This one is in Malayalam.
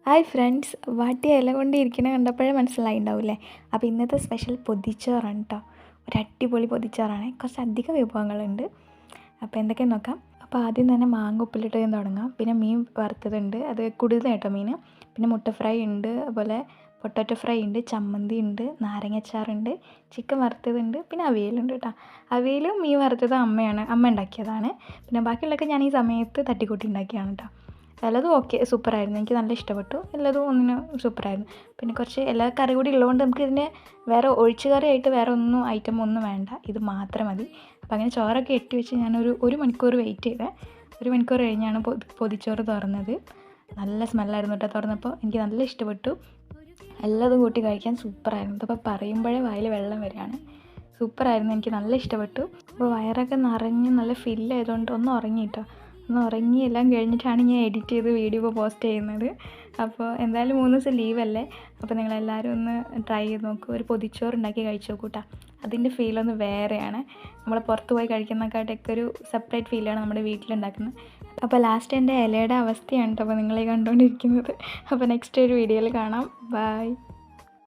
ഹായ് ഫ്രണ്ട്സ്, വാട്ടിയ ഇല കൊണ്ട് ഇരിക്കണ കണ്ടപ്പോഴേ മനസ്സിലായിണ്ടാവില്ലേ. അപ്പോൾ ഇന്നത്തെ സ്പെഷ്യൽ പൊതിച്ചോറാണ് കേട്ടോ. ഒരു അടിപൊളി പൊതിച്ചോറാണ്. കുറച്ച് അധികം വിഭവങ്ങളുണ്ട്. അപ്പോൾ എന്തൊക്കെയാണെന്ന് നോക്കാം. അപ്പോൾ ആദ്യം തന്നെ മാങ്ങ ഉപ്പിലിട്ട് തുടങ്ങാം. പിന്നെ മീൻ വറുത്തതുണ്ട്, അത് കൂടുതൽ കേട്ടോ മീൻ. പിന്നെ മുട്ട ഫ്രൈ ഉണ്ട്, അതുപോലെ പൊട്ടാറ്റോ ഫ്രൈ ഉണ്ട്, ചമ്മന്തി ഉണ്ട്, നാരങ്ങച്ചാറുണ്ട്, ചിക്കൻ വറുത്തതുണ്ട്, പിന്നെ അവിയലുണ്ട് കേട്ടോ. അവിയലും മീൻ വറുത്തതും അമ്മ ഉണ്ടാക്കിയതാണ്. പിന്നെ ബാക്കിയുള്ളതൊക്കെ ഞാൻ ഈ സമയത്ത് തട്ടിക്കൂട്ടി ഉണ്ടാക്കിയാണ് കേട്ടോ. എല്ലാതും ഓക്കെ, സൂപ്പറായിരുന്നു. എനിക്ക് നല്ല ഇഷ്ടപ്പെട്ടു. എല്ലാതും ഒന്നിനും സൂപ്പറായിരുന്നു. പിന്നെ കുറച്ച് എല്ലാ കറി കൂടി ഉള്ളതുകൊണ്ട് നമുക്കിതിന് വേറെ ഒഴിച്ച് കറിയായിട്ട് വേറെ ഒന്നും ഐറ്റം ഒന്നും വേണ്ട, ഇത് മാത്രം മതി. അപ്പോൾ അങ്ങനെ ചോറൊക്കെ എട്ടി വെച്ച് ഞാനൊരു മണിക്കൂർ വെയിറ്റ് ചെയ്തേ. 1 മണിക്കൂർ കഴിഞ്ഞാണ് പൊതിച്ചോറ് തുറന്നത്. നല്ല സ്മെല്ലായിരുന്നു കേട്ടോ തുറന്നപ്പോൾ. എനിക്ക് നല്ല ഇഷ്ടപ്പെട്ടു. എല്ലാതും കൂട്ടി കഴിക്കാൻ സൂപ്പറായിരുന്നു. അപ്പോൾ പറയുമ്പോഴേ വായിൽ വെള്ളം വരികയാണ്. സൂപ്പറായിരുന്നു, എനിക്ക് നല്ല ഇഷ്ടപ്പെട്ടു. അപ്പോൾ വയറൊക്കെ നിറഞ്ഞ് നല്ല ഫില്ലായതുകൊണ്ട് ഒന്ന് ഉറങ്ങിയിട്ടോ. ഉറങ്ങി എല്ലാം കഴിഞ്ഞിട്ടാണ് ഞാൻ എഡിറ്റ് ചെയ്ത് വീഡിയോ ഇപ്പോൾ പോസ്റ്റ് ചെയ്യുന്നത്. അപ്പോൾ എന്തായാലും 3 ദിവസം ലീവല്ലേ. അപ്പോൾ നിങ്ങളെല്ലാവരും ഒന്ന് ട്രൈ ചെയ്ത് നോക്കൂ. ഒരു പൊതിച്ചോറ് ഉണ്ടാക്കി കഴിച്ച് നോക്കൂട്ടാ. അതിൻ്റെ ഫീലൊന്ന് വേറെയാണ്. നമ്മൾ പുറത്ത് പോയി കഴിക്കുന്നതിനെക്കാട്ടൊക്കെ ഒരു സെപ്പറേറ്റ് ഫീലാണ് നമ്മുടെ വീട്ടിലുണ്ടാക്കുന്നത്. അപ്പോൾ ലാസ്റ്റ് എൻ്റെ ഇലയുടെ അവസ്ഥയാണ് കേട്ടോ അപ്പോൾ നിങ്ങളെ കണ്ടുകൊണ്ടിരിക്കുന്നത്. അപ്പോൾ നെക്സ്റ്റ് ഒരു വീഡിയോയിൽ കാണാം. ബൈ.